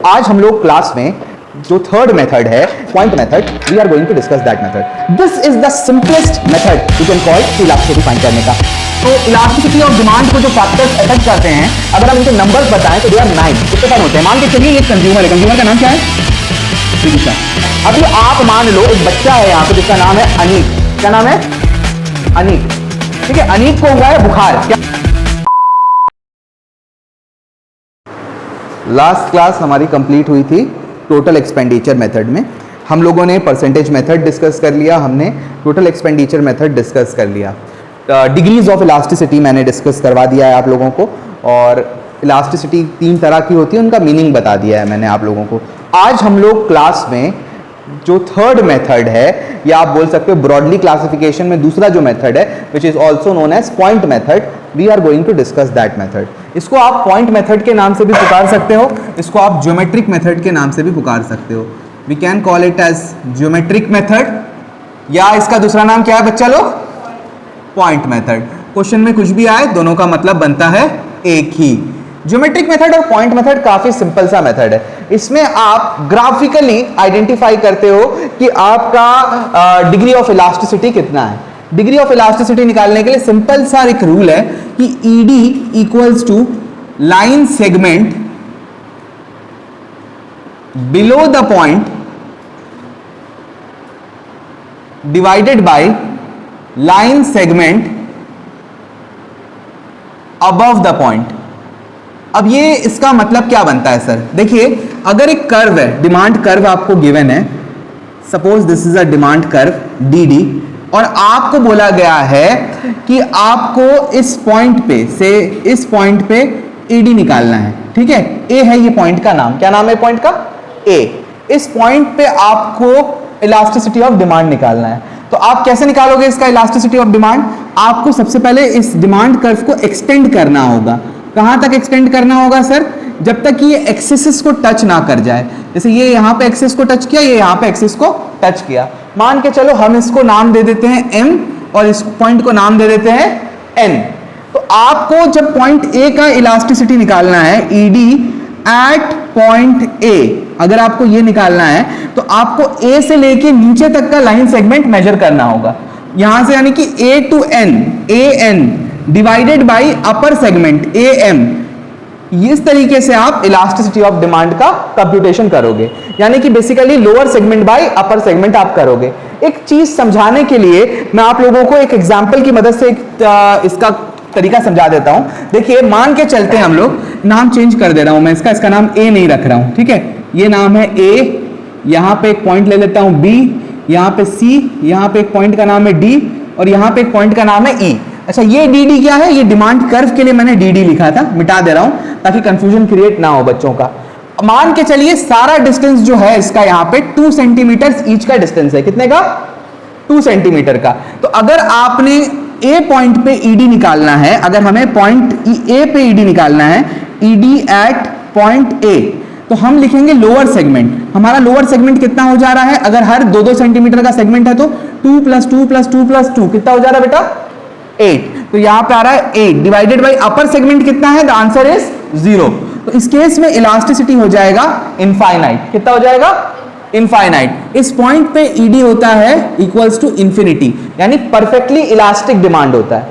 आज हम लोग क्लास में जो थर्ड मेथड है point method, we are going to discuss that method. This is the simplest method you can call elasticity find करने का. तो इलास्टिसिटी ऑफ डिमांड को जो फैक्टर्स अफेक्ट करते हैं, अगर हम इनके नंबर्स बताएं तो दे आर 9. कितने सारे होते हैं? मान के चलिए एक कंज्यूमर है. कंज्यूमर का नाम क्या है? श्रीकृष्ण. अभी आप मान लो एक बच्चा है यहाँ पे जिसका नाम है अनीक. क्या नाम है? अनीक. ठीक है, अनीक को हुआ है बुखार. क्या लास्ट क्लास हमारी कंप्लीट हुई थी टोटल एक्सपेंडिचर मेथड में. हम लोगों ने परसेंटेज मेथड डिस्कस कर लिया, हमने टोटल एक्सपेंडिचर मेथड डिस्कस कर लिया. डिग्रीज ऑफ इलास्टिसिटी मैंने डिस्कस करवा दिया है आप लोगों को, और इलास्टिसिटी 3 तरह की होती है, उनका मीनिंग बता दिया है मैंने आप लोगों को. आज हम लोग क्लास में जो थर्ड मेथड है, या आप बोल सकते हो ब्रॉडली क्लासिफिकेशन में दूसरा जो मेथड है, which is also known as point method, we are going to discuss that method. इसको आप पॉइंट मेथड के नाम से भी पुकार सकते हो, इसको आप ज्योमेट्रिक मेथड के नाम से भी पुकार सकते हो. We can call it as geometric method, या इसका दूसरा नाम क्या है बच्चा लोग? Point method. क्वेश्चन में कुछ भी आए, दोनों का मतलब बनता है एक ही. ज्योमेट्रिक मेथड और पॉइंट मेथड काफी सिंपल सा मेथड है. इसमें आप ग्राफिकली आइडेंटिफाई करते हो कि आपका डिग्री ऑफ इलास्टिसिटी कितना है. डिग्री ऑफ इलास्टिसिटी निकालने के लिए सिंपल सा एक रूल है कि ED equals to line segment below the point divided by line segment above the point. अब ये इसका मतलब क्या बनता है सर? देखिए, अगर एक कर्व है, डिमांड कर्व आपको गिवन है, suppose this is a demand curve DD, और आपको बोला गया है कि आपको इस पॉइंट पे से इस पॉइंट पे ED निकालना है. ठीक है, A है ये पॉइंट का नाम. क्या नाम है पॉइंट का? A. इस पॉइंट पे आपको इलास्टिसिटी ऑफ डिमांड निकालना है. तो आप कैसे निकालोगे इसका इलास्टिसिटी ऑफ डिमांड? आपको सबसे पहले इस डिमांड कर्व को एक्सटेंड करना होगा. कहां तक एक्सटेंड करना होगा सर? जब तक ये एक्सिस को टच ना कर जाए. जैसे ये यहां पे एक्सिस को टच किया, ये यहां पे एक्सिस को टच किया. मान के चलो हम इसको नाम दे देते हैं M, और इस पॉइंट को नाम दे देते हैं N. तो आपको जब पॉइंट A का इलास्टिसिटी निकालना है, ED एट पॉइंट A, अगर आपको ये निकालना है तो आपको A से लेके नीचे तक का लाइन सेगमेंट मेजर करना होगा. यहां से यानी कि A to N, AN divided by upper segment AM. इस तरीके से आप इलास्टिसिटी ऑफ डिमांड का कंप्यूटेशन करोगे, यानी कि basically lower segment bye upper segment आप करोगे. एक चीज समझाने के लिए मैं आप लोगों को एक एग्जांपल की मदद से इसका तरीका समझा देता हूं. देखिए, मान के चलते हैं हम लोग, नाम चेंज कर दे रहा हूं मैं इसका नाम A नहीं रख रहा हूं. ठीक है, ये नाम है A, यहां पे एक पॉइंट ले लेता हूं B, यहां पे C, यहां पे एक पॉइंट का नाम है D, और यहां पे एक पॉइंट का नाम है E. अच्छा, ये DD क्या है? ये डिमांड कर्व के लिए मैंने DD लिखा था, मिटा दे रहा हूं ताकि कंफ्यूजन क्रिएट ना हो बच्चों का. मान के चलिए सारा डिस्टेंस जो है इसका यहाँ पे 2 सेंटीमीटर ईच का डिस्टेंस है. कितने का? 2 सेंटीमीटर का. तो अगर आपने A पॉइंट पे ED निकालना है, अगर हमें पॉइंट A पे ED निकालना है, ED एट पॉइंट A, तो हम लिखेंगे लोअर सेगमेंट. हमारा लोअर सेगमेंट कितना हो जा रहा है? अगर हर 2-2 सेंटीमीटर का सेगमेंट है तो 2 + 2 + 2 + 2 कितना हो जा रहा है बेटा? 8. तो यहां पे आ रहा है 8 डिवाइडेड बाई अपर सेगमेंट कितना है? The answer is 0. तो इस केस में इलास्टिसिटी हो जाएगा इनफाइनाइट. कितना हो जाएगा? इनफाइनाइट. इस पॉइंट पे ED होता है इक्वल्स टू इंफिनिटी, यानी परफेक्टली इलास्टिक डिमांड होता है.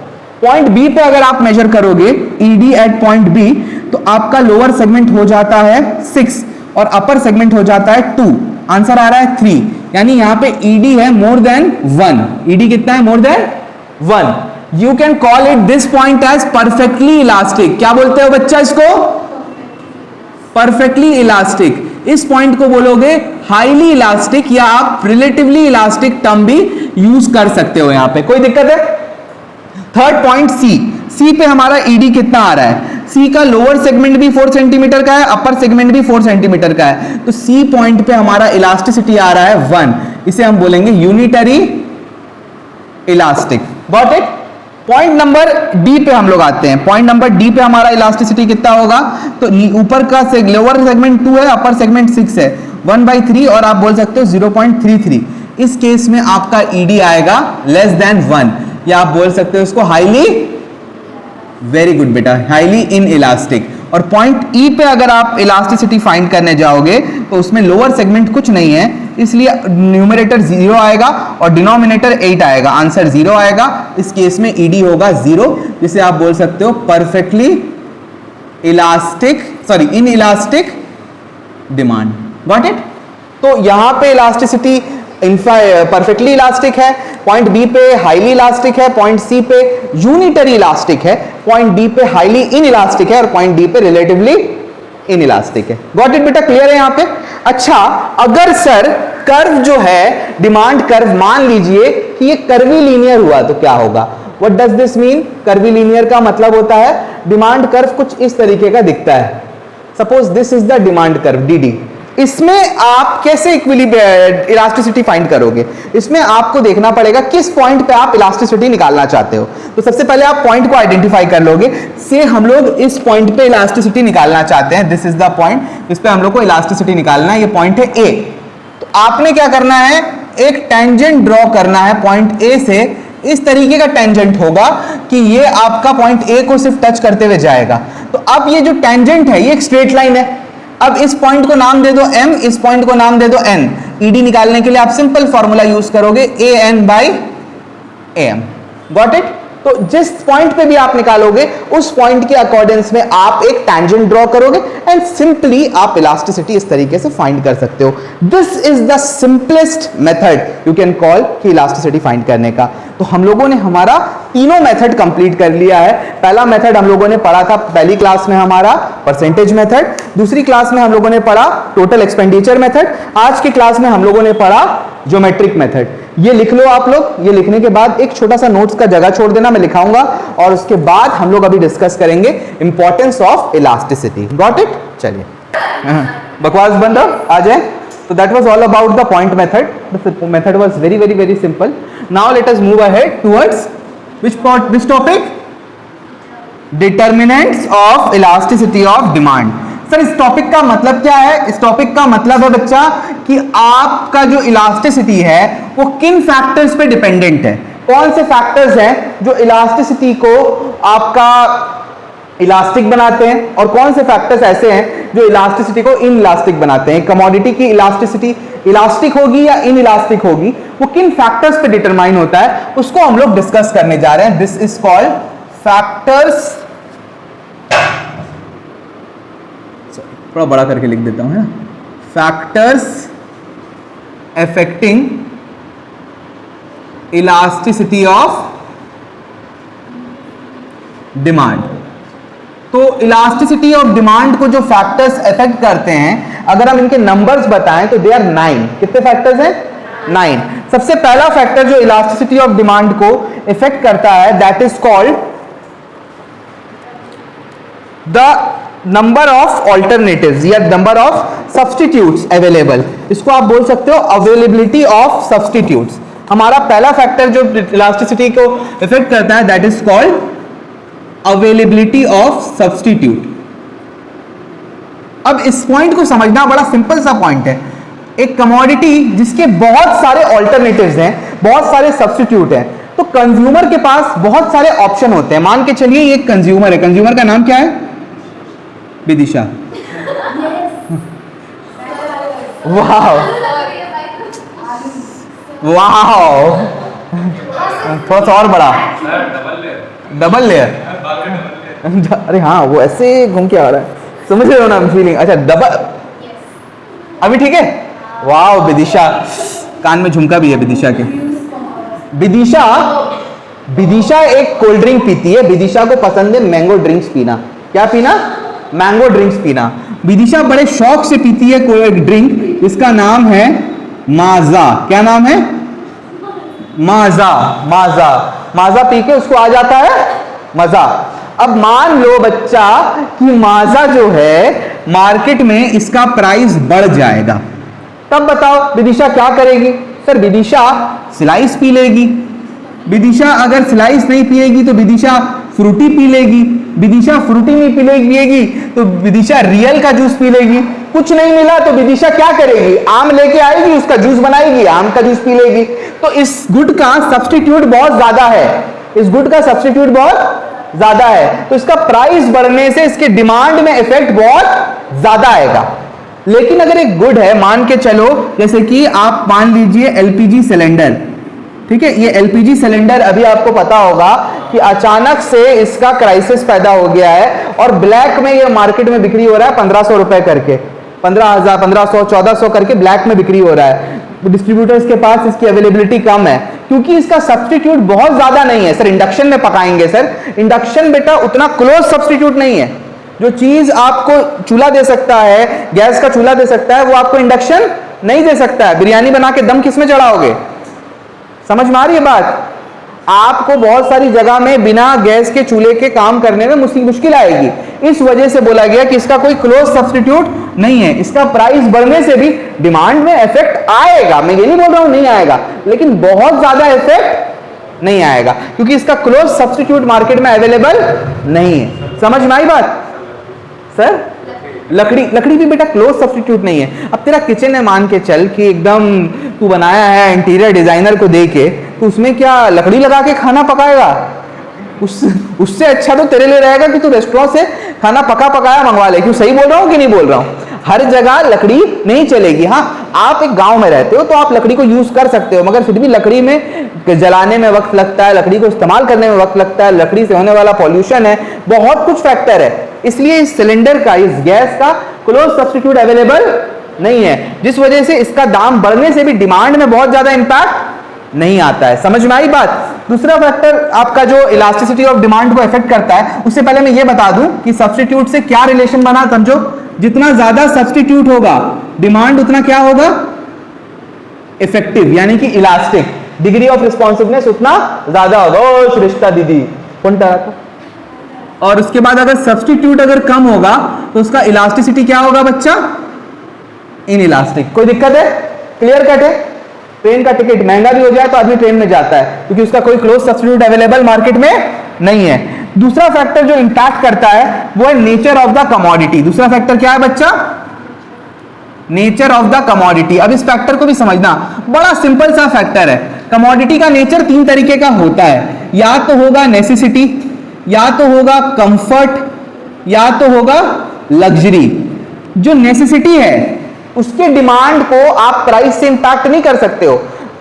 पॉइंट B पे अगर आप मेजर करोगे ED एट पॉइंट B, तो आपका लोअर सेगमेंट हो जाता है 6 और अपर सेगमेंट हो जाता है 2. आंसर आ रहा है 3, यानी यहां पे ED है मोर देन 1. ED कितना है? More than 1. You can call it this point as perfectly elastic. क्या बोलते हो बच्चा इसको? Perfectly elastic. इस पॉइंट को बोलोगे हाईली इलास्टिक, या आप रिलेटिवली इलास्टिक टर्म भी यूज कर सकते हो. यहां पे कोई दिक्कत है? थर्ड पॉइंट C पे हमारा ED कितना आ रहा है? C का लोअर सेगमेंट भी 4 सेंटीमीटर का है, अपर सेगमेंट भी 4 सेंटीमीटर का है. तो C पॉइंट पे हमारा इलास्टिसिटी आ रहा है 1. इसे हम बोलेंगे unitary elastic. Got it? Point number D पे हम लोग आते हैं. पॉइंट नंबर D पे हमारा इलास्टिसिटी कितना होगा? तो ऊपर का लोअर सेगमेंट 2 है, अपर सेगमेंट 6 है, 1/3, और आप बोल सकते हो 0.33. इस केस में आपका ED आएगा लेस देन 1, या आप बोल सकते हो इसको हाईली, वेरी गुड बेटा, हाईली इन इलास्टिक. और पॉइंट ई पे अगर आप इलास्टिसिटी फाइंड करने जाओगे तो उसमें लोअर सेगमेंट कुछ नहीं है, इसलिए न्यूमरेटर 0 आएगा और डिनोमिनेटर 8 आएगा, आंसर 0 आएगा। इस केस में ईडी होगा 0, जिसे आप बोल सकते हो perfectly elastic, sorry in elastic demand. Got it? तो यहां पे इलास्टिसिटी परफेक्टली इलास्टिक है, पॉइंट बी पे हाईली इलास्टिक है, पॉइंट सी पे यूनिटरी इलास्टिक है, पॉइंट डी पे हाईली इन इलास्टिक है और पॉइंट डी पे रिलेटिवली इन इलास्टिक है। गॉट इट बेटा? क्लियर है यहां पे? अच्छा, अगर सर कर्व जो है डिमांड कर्व मान लीजिए कि ये कर्वी लीनियर हुआ तो क्या होगा? What does this mean? Curvy linear का मतलब होता है डिमांड कर्व कुछ इस तरीके का दिखता है। Suppose this is the demand curve DD. इसमें आप कैसे इलास्टिसिटी फाइंड करोगे? इसमें आपको देखना पड़ेगा किस पॉइंट पे आप इलास्टिसिटी निकालना चाहते हो। तो सबसे पहले आप पॉइंट को आइडेंटिफाई कर लोगे। से हम लोग इस पॉइंट पे इलास्टिसिटी निकालना चाहते हैं, दिस इज द पॉइंट, इस पे हम लोग को इलास्टिसिटी निकालना है, ये पॉइंट है ए। तो आपने क्या करना है, एक टेंजेंट ड्रॉ करना है पॉइंट ए से। इस तरीके का टेंजेंट होगा कि ये आपका पॉइंट ए को सिर्फ टच करते हुए जाएगा। तो अब ये जो टेंजेंट है ये एक स्ट्रेट लाइन है। अब इस पॉइंट को नाम दे दो m, इस पॉइंट को नाम दे दो n। ईडी निकालने के लिए आप सिंपल फॉर्मूला यूज करोगे an by am। Got it? तो जिस पॉइंट पे भी आप निकालोगे उस पॉइंट के अकॉर्डेंस में आप एक टैंजेंट ड्रॉ करोगे एंड सिंपली आप इलास्टिसिटी इस तरीके से फाइंड कर सकते हो। This is the simplest method you can call कि इलास्टिसिटी फाइंड करने का। तो हम लोगों ने हमारा तीनों मेथड कंप्लीट कर लिया है। पहला मेथड हम लोगों ने पढ़ा था पहली क्लास में, हमारा परसेंटेज मेथड। दूसरी क्लास में हम लोगों ने पढ़ा टोटल एक्सपेंडिचर मेथड। आज की क्लास में हम लोगों ने पढ़ा ज्योमेट्रिक मेथड। ये लिख लो आप लोग। ये लिखने के बाद एक छोटा सा नोट्स का जगह छोड़ देना, मैं लिखाऊंगा और उसके बाद हम लोग अभी डिस्कस करेंगे importance of elasticity. Got it? चलिए बकवास बंद आ जाए। So that was all about the point method. The method was very very very simple. Now let us move ahead towards which topic? Determinants of elasticity of demand. Sir इस topic का मतलब क्या है? इस टॉपिक का मतलब है बच्चा कि आपका जो इलास्टिसिटी है वो किन फैक्टर्स पे डिपेंडेंट है। कौन से फैक्टर्स हैं जो इलास्टिसिटी को आपका इलास्टिक बनाते हैं और कौन से फैक्टर्स ऐसे हैं जो इलास्टिसिटी को इन इलास्टिक बनाते हैं। कमोडिटी की इलास्टिसिटी इलास्टिक होगी या इन इलास्टिक होगी, वो किन फैक्टर्स पे डिटरमाइन होता है, उसको हम लोग डिस्कस करने जा रहे हैं। दिस इज कॉल्ड फैक्टर्स, थोड़ा बड़ा करके लिख देता हूं, है ना, factors affecting elasticity of demand. तो इलास्टिसिटी ऑफ डिमांड को जो फैक्टर्स अफेक्ट करते हैं, अगर हम इनके नंबर्स बताएं तो दे आर 9। कितने फैक्टर्स हैं? 9। सबसे पहला फैक्टर जो इलास्टिसिटी ऑफ डिमांड को इफेक्ट करता है that is called the number of alternatives या नंबर ऑफ सब्स्टिट्यूट्स अवेलेबल। इसको आप बोल सकते हो अवेलेबिलिटी ऑफ सब्स्टिट्यूट्स। हमारा पहला फैक्टर जो इलास्टिसिटी को इफेक्ट करता है that is called availability of substitute. अब इस पॉइंट को समझना बड़ा सिंपल सा पॉइंट है। एक कमोडिटी जिसके बहुत सारे ऑल्टरनेटिव्स हैं, बहुत सारे सब्स्टिट्यूट हैं, तो कंज्यूमर के पास बहुत सारे ऑप्शन होते हैं। मान के चलिए ये कंज्यूमर है, कंज्यूमर का नाम क्या है? विदिशा। वाह वाह, थोड़ा सा और बड़ा, डबल लेयर। अरे हाँ, वो ऐसे घूम के आ रहा है, समझ रहे हो ना फीलिंग? अच्छा डबल, अभी ठीक है। वाह विदिशा, कान में झुमका भी है विदिशा के। विदिशा एक कोल्ड ड्रिंक पीती है। विदिशा को पसंद है मैंगो ड्रिंक्स पीना। क्या पीना? मैंगो ड्रिंक्स पीना। विदिशा बड़े शौक से पीती है कोई ड्रिंक, इसका नाम है माजा। क्या नाम है? माजा। माजा माजा पी के उसको आ जाता है मजा। अब मान लो बच्चा कि माजा जो है मार्केट में इसका प्राइस बढ़ जाएगा, तब बताओ विदिशा क्या करेगी? सर विदिशा स्लाइस पी लेगी। विदिशा अगर स्लाइस नहीं पिएगी तो विदिशा फ्रूटी पी लेगी। विदिशा फ्रूटी नहीं पिएगी तो विदिशा रियल का जूस पी लेगी। कुछ नहीं मिला तो विदिशा क्या करेगी? आम लेके आएगी, उसका जूस बनाएगी, आम का जूस पी लेगी। तो इस गुड का सब्स्टिट्यूट बहुत ज्यादा है। इस गुड का सब्स्टिट्यूट बहुत ज्यादा है, तो इसका प्राइस बढ़ने से इसके डिमांड में इफेक्ट बहुत ज्यादा आएगा। लेकिन अगर एक गुड है, मान के चलो जैसे कि आप मान लीजिए एलपीजी सिलेंडर, ठीक है, ये एलपीजी सिलेंडर अभी आपको पता होगा कि अचानक से इसका क्राइसिस पैदा हो गया है और ब्लैक में ये मार्केट में बिक्री हो रहा है 1500 रुपए करके, 15,000, 1500, 1400 करके ब्लैक में बिक्री हो रहा है। डिस्ट्रीब्यूटर्स के पास इसकी अवेलेबिलिटी कम है क्योंकि इसका सब्सटीट्यूट बहुत ज्यादा नहीं है। सर इंडक्शन में पकाएंगे, सर इंडक्शन बेटा उतना क्लोज सब्सटीट्यूट नहीं है। जो चीज आपको चूल्हा दे सकता है, गैस का चूल्हा दे सकता है, वो आपको इंडक्शन नहीं दे सकता है। बिरयानी बना के दम किसमें चढ़ाओगे? समझ में आ रही है बात? आपको बहुत सारी जगह में बिना गैस के चूल्हे के काम करने में मुश्किल आएगी। इस वजह से बोला गया कि इसका कोई क्लोज सब्सटीट्यूट नहीं है। इसका प्राइस बढ़ने से भी डिमांड में इफेक्ट आएगा, मैं ये नहीं बोल रहा हूं नहीं आएगा, लेकिन बहुत ज्यादा इफेक्ट नहीं आएगा क्योंकि इसका क्लोज सब्सटीट्यूट मार्केट में अवेलेबल नहीं है। समझ में आई बात? सर लकड़ी भी बेटा क्लोज सब्सटीट्यूट नहीं है। अब तेरा किचन है, मान के चल कि एकदम तू बनाया है इंटीरियर डिजाइनर को दे के, तो उसमें क्या लकड़ी लगा के खाना पकाएगा? उससे अच्छा तो तेरे लिए रहेगा कि तू रेस्टोरेंट से खाना पकाया मंगवा ले। क्यों, सही बोल रहा हूँ कि नहीं बोल रहा हूँ? हर जगह लकड़ी नहीं चलेगी। हाँ, आप एक गांव में रहते हो तो आप लकड़ी को यूज कर सकते हो, मगर फिर भी लकड़ी में जलाने में वक्त लगता है, लकड़ी को इस्तेमाल करने में वक्त लगता है, लकड़ी से होने वाला पॉल्यूशन है, बहुत कुछ फैक्टर है। इसलिए इस सिलेंडर का, इस गैस का क्लोज सब्सटीट्यूट अवेलेबल नहीं है, जिस वजह से इसका दाम बढ़ने से भी डिमांड में बहुत ज्यादा इंपैक्ट नहीं आता है। समझ में आई बात? दूसरा फैक्टर आपका जो इलास्टिसिटी ऑफ डिमांड को इफेक्ट करता है, उससे पहले मैं ये बता दूं कि सब्सटीट्यूट से क्या रिलेशन बना, समझो। जितना ज्यादा सब्सटीट्यूट होगा डिमांड उतना क्या होगा? इफेक्टिव, यानी कि इलास्टिक। डिग्री ऑफ रिस्पॉन्सिवनेस उतना ज्यादा होगा। ओ श्रेष्ठा दीदी कौन था? और उसके बाद अगर सब्सटीट्यूट अगर कम होगा तो उसका इलास्टिसिटी क्या होगा बच्चा? In elastic. कोई दिक्कत है? क्लियर कट है? ट्रेन का टिकट महंगा भी हो जाए तो आदमी ट्रेन में जाता है क्योंकि उसका कोई क्लोज सब्सटीट्यूट अवेलेबल मार्केट में नहीं है। दूसरा फैक्टर जो इंपैक्ट करता है वो है नेचर ऑफ द कमोडिटी। दूसरा फैक्टर क्या है बच्चा? Nature of the commodity. अब इस फैक्टर को भी समझना, बड़ा सिंपल सा फैक्टर है। कमोडिटी का नेचर तीन तरीके का होता है, या तो होगा नेसेसिटी, या तो होगा कंफर्ट, या तो होगा लग्जरी। जो नेसेसिटी है उसके डिमांड को आप प्राइस से इंपैक्ट नहीं कर सकते हो।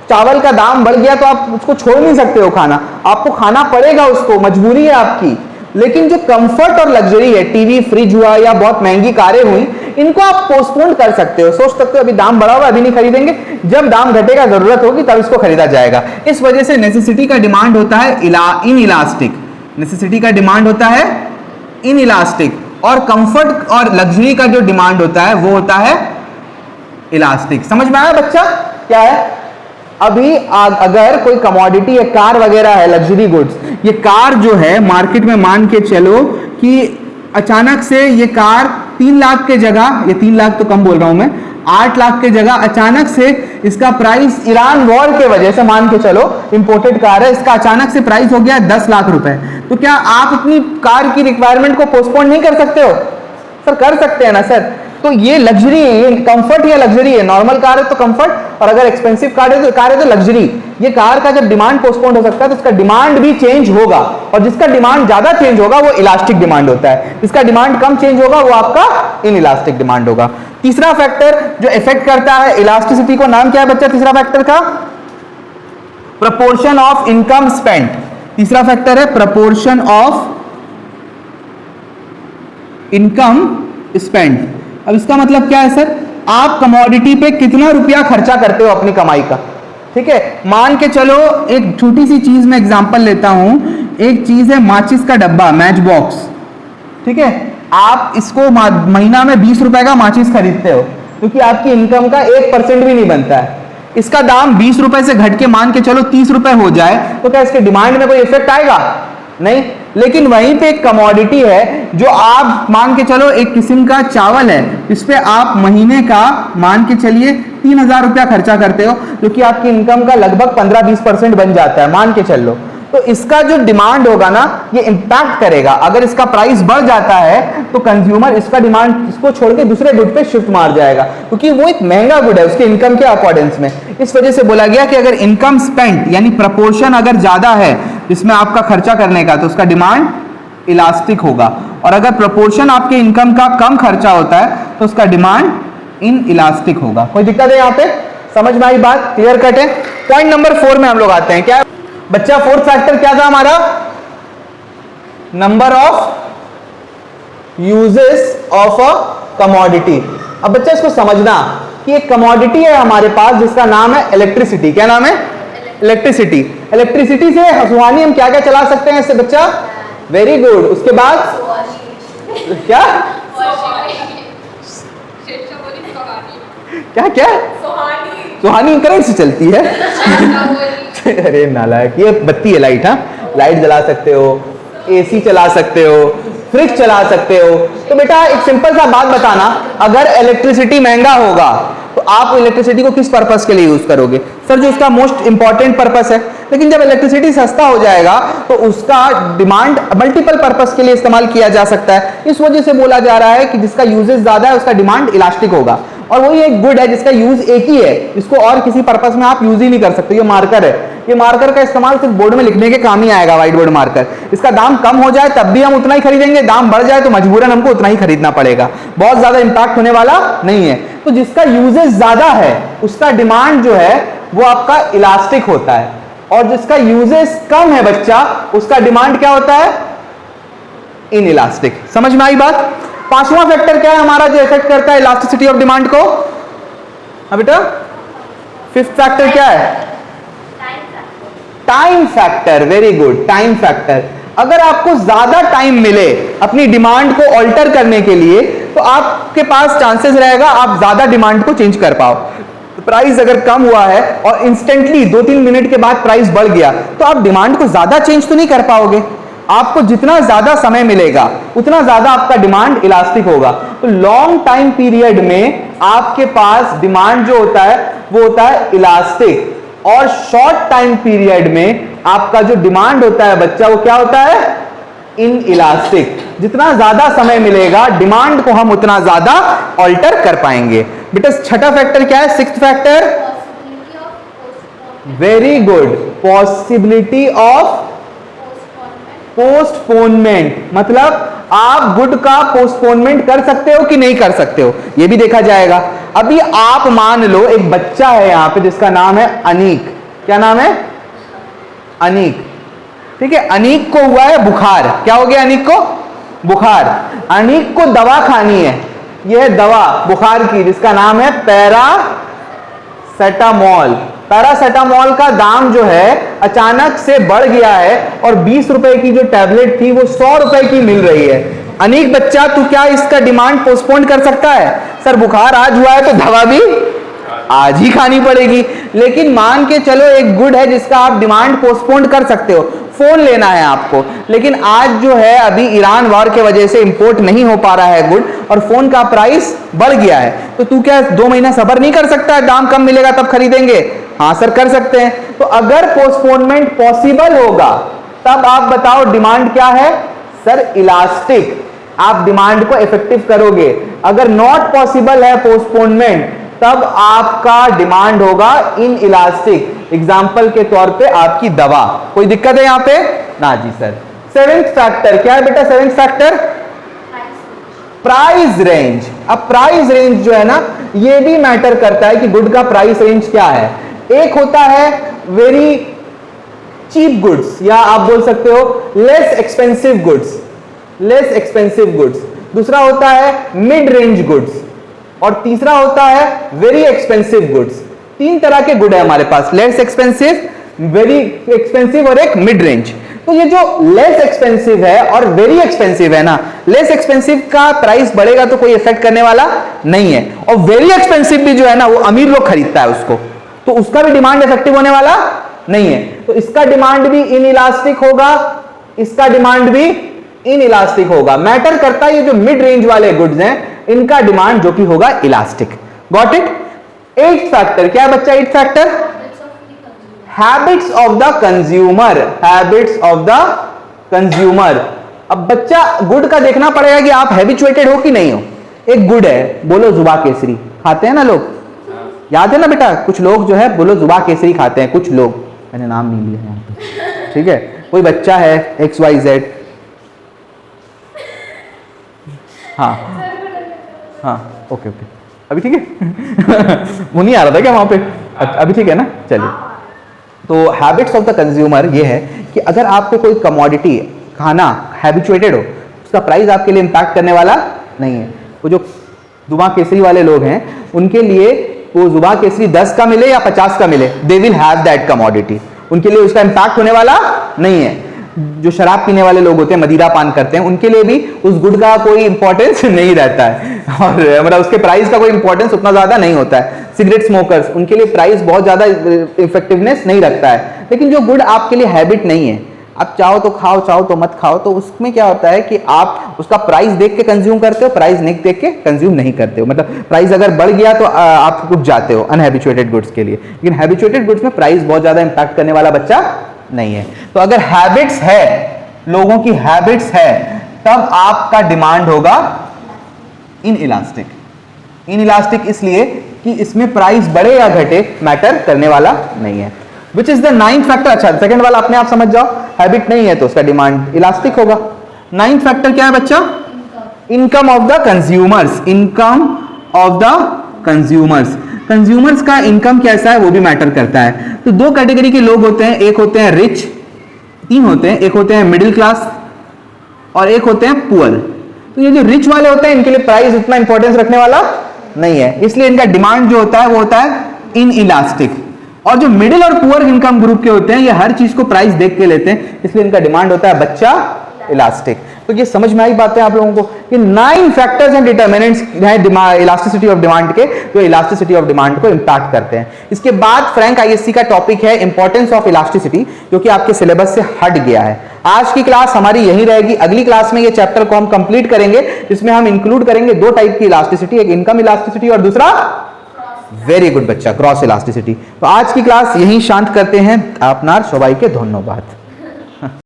चावल का दाम बढ़ गया तो आप उसको छोड़ नहीं सकते हो खाना, आपको खाना पड़ेगा, उसको मजबूरी है आपकी। लेकिन जो कंफर्ट और लग्जरी है, टीवी, फ्रिज हुआ या बहुत महंगी कारें हुई, इनको आप पोस्टपोन कर सकते हो। सोच सकते हो अभी दाम बढ़ा हुआ, अभी नहीं खरीदेंगे, जब दाम घटेगा, जरूरत होगी तब इसको खरीदा जाएगा। इस वजह से नेसेसिटी का डिमांड होता है इन इलास्टिक। नेसेसिटी का डिमांड होता है इन इलास्टिक, और कंफर्ट और लग्जरी का जो डिमांड होता है वो होता है इलास्टिक। समझ में आया बच्चा? क्या है? अभी अगर कोई कमोडिटी है, कार वगैरह है, लग्जरी गुड्स, ये कार जो है मार्केट में मान के चलो कि अचानक से ये कार 3 लाख के जगह, ये 3 लाख तो कम बोल रहा हूं मैं, 8 लाख के जगह अचानक से इसका प्राइस ईरान वॉर के वजह से, मान के चलो इंपोर्टेड कार है, इसका अचानक से प्राइस हो गया 10 लाख रुपए, तो क्या आप अपनी कार की रिक्वायरमेंट को पोस्टपोन नहीं कर सकते हो? सर कर सकते हैं ना सर। तो ये लग्जरी है, ये कंफर्ट या लग्जरी है? नॉर्मल कार है तो कंफर्ट, और अगर एक्सपेंसिव कार है तो लग्जरी। ये कार का जब डिमांड पोस्टपोन हो सकता है तो इसका डिमांड भी चेंज होगा, और जिसका डिमांड ज्यादा चेंज होगा वो इलास्टिक डिमांड होता है, जिसका डिमांड कम चेंज होगा वो आपका इन इलास्टिक डिमांड होगा। तीसरा फैक्टर जो इफेक्ट करता है इलास्टिसिटी को, नाम क्या है बच्चा तीसरा फैक्टर का? Proportion of income spent. तीसरा फैक्टर है प्रपोर्शन ऑफ इनकम स्पेंट। अब इसका मतलब क्या है सर? आप कमोडिटी पे कितना रुपया खर्चा करते हो अपनी कमाई का, ठीक है? मान के चलो एक छोटी सी चीज में एग्जांपल लेता हूं, एक चीज है माचिस का डब्बा, मैच बॉक्स, ठीक है? आप इसको महीना में 20 रुपए का माचिस खरीदते हो क्योंकि आपकी इनकम का 1% भी नहीं बनता है। इसका दाम 20 रुपए से घट के मान के चलो 30 रुपए हो जाए तो क्या इसके डिमांड में कोई इफेक्ट आएगा? नहीं। लेकिन वहीं पे एक कमोडिटी है जो आप मान के चलो एक किस्म का चावल है, इस पे आप महीने का मान के चलिए 3000 रुपया खर्चा करते हो, जो कि आपकी इनकम का लगभग 15-20% बन जाता है, मान के चल लो। तो इसका जो डिमांड होगा ना, ये इंपैक्ट करेगा। अगर इसका प्राइस बढ़ जाता है तो कंज्यूमर इसका डिमांड, इसको छोड़ के दूसरे गुड पे शिफ्ट मार जाएगा, क्योंकि वो एक महंगा गुड है उसके इनकम के अकॉर्डेंस में। इस वजह से बोला गया कि अगर इनकम स्पेंट यानी प्रपोर्शन अगर ज्यादा है जिसमें आपका खर्चा करने का, तो उसका डिमांड इलास्टिक होगा। और अगर प्रोपोर्शन आपके इनकम का कम खर्चा होता है तो उसका डिमांड इन इलास्टिक होगा। कोई दिक्कत है यहाँ पे? समझ में आई बात? क्लियर कट है? पॉइंट नंबर 4 में हम लोग आते हैं। क्या बच्चा फोर्थ फैक्टर क्या था हमारा? Number of uses of a commodity. अब बच्चा इसको समझना कि एक कमोडिटी है हमारे पास जिसका नाम है इलेक्ट्रिसिटी। क्या नाम है? इलेक्ट्रिसिटी। इलेक्ट्रिसिटी से सुहानी हम क्या क्या चला सकते हैं इससे बच्चा? Very good. उसके बाद क्या क्या क्या? सुहानी करंट से चलती है। अरे नालायक, ये बत्ती है, लाइट। हाँ, लाइट जला सकते हो, एसी चला सकते हो, फ्रिज चला सकते हो। तो बेटा एक सिंपल सा बात बताना, अगर इलेक्ट्रिसिटी महंगा होगा तो आप इलेक्ट्रिसिटी को किस पर्पस के लिए यूज करोगे? सर जो उसका मोस्ट इंपॉर्टेंट पर्पस है। लेकिन जब इलेक्ट्रिसिटी सस्ता हो जाएगा तो उसका डिमांड मल्टीपल पर्पस के लिए इस्तेमाल किया जा सकता है। इस वजह से बोला जा रहा है कि जिसका यूजेस ज्यादा है उसका डिमांड इलास्टिक होगा। और वही एक गुड है जिसका यूज एक ही है, इसको और किसी पर्पस में आप यूज ही नहीं कर सकते। ये मार्कर है, ये मार्कर का इस्तेमाल सिर्फ बोर्ड में लिखने के काम ही आएगा, व्हाइट बोर्ड मार्कर। इसका दाम कम हो जाए तब भी हम उतना ही खरीदेंगे, दाम बढ़ जाए तो मजबूरन हमको उतना ही खरीदना पड़ेगा। बहुत ज्यादा इंपैक्ट होने वाला नहीं है। तो जिसका यूजेस ज्यादा है उसका डिमांड जो है वो आपका इलास्टिक होता है, और जिसका यूजेस कम है बच्चा उसका डिमांड क्या होता है? In elastic. समझ में आई बात? पांचवा फैक्टर क्या है हमारा जो इफेक्ट करता है इलास्टिसिटी ऑफ डिमांड को? हाँ बेटा, फिफ्थ फैक्टर क्या है? Time factor. Very good, time factor. अगर आपको ज्यादा टाइम मिले अपनी डिमांड को ऑल्टर करने के लिए तो आपके पास चांसेस रहेगा आप ज्यादा डिमांड को चेंज कर पाओ। प्राइस अगर कम हुआ है और इंस्टेंटली 2-3 मिनट के बाद प्राइस बढ़ गया तो आप डिमांड को ज्यादा चेंज तो नहीं कर पाओगे। आपको जितना ज्यादा समय मिलेगा उतना ज्यादा आपका डिमांड इलास्टिक होगा। तो लॉन्ग टाइम पीरियड में आपके पास डिमांड जो होता है वो होता है इलास्टिक, और शॉर्ट टाइम पीरियड में आपका जो डिमांड होता है बच्चा वो क्या होता है? In elastic. जितना ज्यादा समय मिलेगा डिमांड को हम उतना ज्यादा ऑल्टर कर पाएंगे। बेटा छठा फैक्टर क्या है? Sixth factor. Very good, possibility of postponement. मतलब आप गुड का पोस्टपोनमेंट कर सकते हो कि नहीं कर सकते हो, यह भी देखा जाएगा। अभी आप मान लो एक बच्चा है यहां पे जिसका नाम है अनीक। क्या नाम है? अनीक। ठीक है, अनीक को हुआ है बुखार। क्या हो गया अनीक को? बुखार। अनीक को दवा खानी है, यह दवा बुखार की जिसका नाम है पैरासेटामोल। पैरासेटामोल का दाम जो है अचानक से बढ़ गया है और 20 रुपए की जो टैबलेट थी वो 100 रुपए की मिल रही है। अनीक बच्चा तू क्या इसका डिमांड पोस्टपोन कर सकता है? सर बुखार आज हुआ है तो दवा भी आज ही खानी पड़ेगी। लेकिन मान के चलो एक गुड है जिसका आप डिमांड पोस्टपोन कर सकते हो, फोन लेना है आपको, लेकिन आज जो है अभी ईरान वॉर के वजह से इंपोर्ट नहीं हो पा रहा है गुड और फोन का प्राइस बढ़ गया है, तो तू क्या 2 महीना सब्र नहीं कर सकता है? दाम कम मिलेगा तब खरीदेंगे। हाँ सर कर सकते हैं। तो अगर पोस्टपोनमेंट पॉसिबल होगा तब आप बताओ डिमांड क्या है? Sir elastic. आप डिमांड को इफेक्टिव करोगे। अगर नॉट पॉसिबल है पोस्टपोनमेंट तब आपका डिमांड होगा इन इलास्टिक। एग्जाम्पल के तौर पे आपकी दवा। कोई दिक्कत है यहां पे? ना जी सर। सेवेंथ फैक्टर क्या है बेटा? Seventh factor price range. अब प्राइस रेंज जो है ना ये भी मैटर करता है कि गुड का प्राइस रेंज क्या है। एक होता है वेरी चीप गुड्स, या आप बोल सकते हो less expensive goods, less expensive goods. दूसरा होता है मिड रेंज गुड्स, और तीसरा होता है वेरी एक्सपेंसिव गुड्स। 3 तरह के गुड है हमारे पास, लेस एक्सपेंसिव, वेरी एक्सपेंसिव और एक मिड रेंज। तो ये जो लेस एक्सपेंसिव है और वेरी एक्सपेंसिव है ना, लेस एक्सपेंसिव का प्राइस बढ़ेगा तो कोई इफेक्ट करने वाला नहीं है, और वेरी एक्सपेंसिव भी जो है ना वो अमीर लोग खरीदता है उसको, तो उसका भी डिमांड इफेक्टिव होने वाला नहीं है। तो इसका डिमांड भी इन इलास्टिक होगा, इसका डिमांड भी इन इलास्टिक होगा। मैटर करता है ये जो मिड रेंज वाले गुड्स हैं इनका डिमांड जो कि होगा elastic. Got it? 8th factor क्या है बच्चा? 8th factor habits of the consumer. Habits of the consumer. अब बच्चा गुड का देखना पड़ेगा कि आप हैबिचुएटेड हो कि नहीं हो। एक गुड है, बोलो जुबा केसरी खाते हैं ना लोग, याद है ना बेटा? कुछ लोग जो है बोलो जुबा केसरी खाते हैं, कुछ लोग, मैंने नाम नहीं लिया यहाँ पे, ठीक है? कोई बच्चा है XYZ, हाँ हाँ ओके ओके, अभी ठीक है वो नहीं आ रहा था क्या वहाँ पे? अभी ठीक है ना? चलिए, तो हैबिट्स ऑफ द कंज्यूमर ये है कि अगर आपको कोई कमोडिटी खाना हैबिचुएटेड हो, उसका प्राइस आपके लिए इम्पैक्ट करने वाला नहीं है। वो जो जुबान केसरी वाले लोग हैं, उनके लिए वो जुबान केसरी 10 का मिले या 50 का मिले, they will have that commodity, उनके लिए उसका इम्पैक्ट होने वाला नहीं है। जो शराब पीने वाले लोग होते हैं, मदिरा पान करते हैं, उनके लिए भी उस गुड़ का कोई इंपॉर्टेंस नहीं रहता है, और मतलब उसके प्राइस का कोई इंपॉर्टेंस उतना ज्यादा नहीं होता है। सिगरेट स्मोकर्स, उनके लिए प्राइस बहुत ज्यादा इफेक्टिवनेस नहीं रखता है। लेकिन जो गुड़ आपके लिए हैबिट नहीं है, आप चाहो तो खाओ, चाहो तो मत खाओ, तो उसमें क्या होता है कि आप उसका प्राइस देख के कंज्यूम करते हो, प्राइस नहीं देख के कंज्यूम नहीं करते हो। मतलब प्राइस अगर बढ़ गया तो आप रुक जाते हो अनहैबिचुएटेड गुड्स के लिए, लेकिन हैबिचुएटेड गुड्स में प्राइस बहुत ज्यादा इंपैक्ट करने वाला बच्चा नहीं है। तो अगर हैबिट्स है, लोगों की हैबिट्स है, तब आपका डिमांड होगा इनइलास्टिक। इनइलास्टिक इसलिए कि इसमें प्राइस बढ़े या घटे मैटर करने वाला नहीं है। Which is the 9th factor? अच्छा, सेकंड वाला अपने आप समझ जाओ, हैबिट नहीं है तो उसका डिमांड इलास्टिक होगा। 9th फैक्टर क्या है बच्चा? Income of the consumers. Income of the consumers, consumers का इनकम कैसा है वो भी मैटर करता है। तो दो कैटेगरी के लोग होते हैं, एक होते हैं रिच, 3 होते हैं, एक होते हैं मिडिल क्लास और एक होते हैं पुअर। तो ये जो रिच वाले होते हैं, इनके लिए प्राइस उतना इंपॉर्टेंस रखने वाला नहीं है, इसलिए इनका डिमांड जो होता है वो होता है इन इलास्टिक। और जो मिडिल और पुअर इनकम ग्रुप के होते हैं, ये हर चीज को प्राइस देख के लेते हैं, इसलिए इनका डिमांड होता है बच्चा इलास्टिक। तो ये समझ में आई बातें आप लोगों को? ये 9 फैक्टर्स एंड डिटरमिनेंट्स हैं इलास्टिसिटी ऑफ डिमांड के, जो इलास्टिसिटी ऑफ डिमांड को इंपैक्ट करते हैं। इसके बाद फ्रैंक आईएससी का टॉपिक है इंपॉर्टेंस ऑफ इलास्टिसिटी, जो कि आपके सिलेबस से हट गया है। आज की क्लास हमारी यही रहेगी। अगली क्लास में ये चैप्टर को हम कंप्लीट करेंगे, जिसमें हम इंक्लूड करेंगे 2 टाइप की इलास्टिसिटी, एक इनकम इलास्टिसिटी और दूसरा वेरी गुड बच्चा क्रॉस इलास्टिसिटी। तो आज की क्लास यहीं शांत करते हैं। आपनार सबाई के धन्यवाद।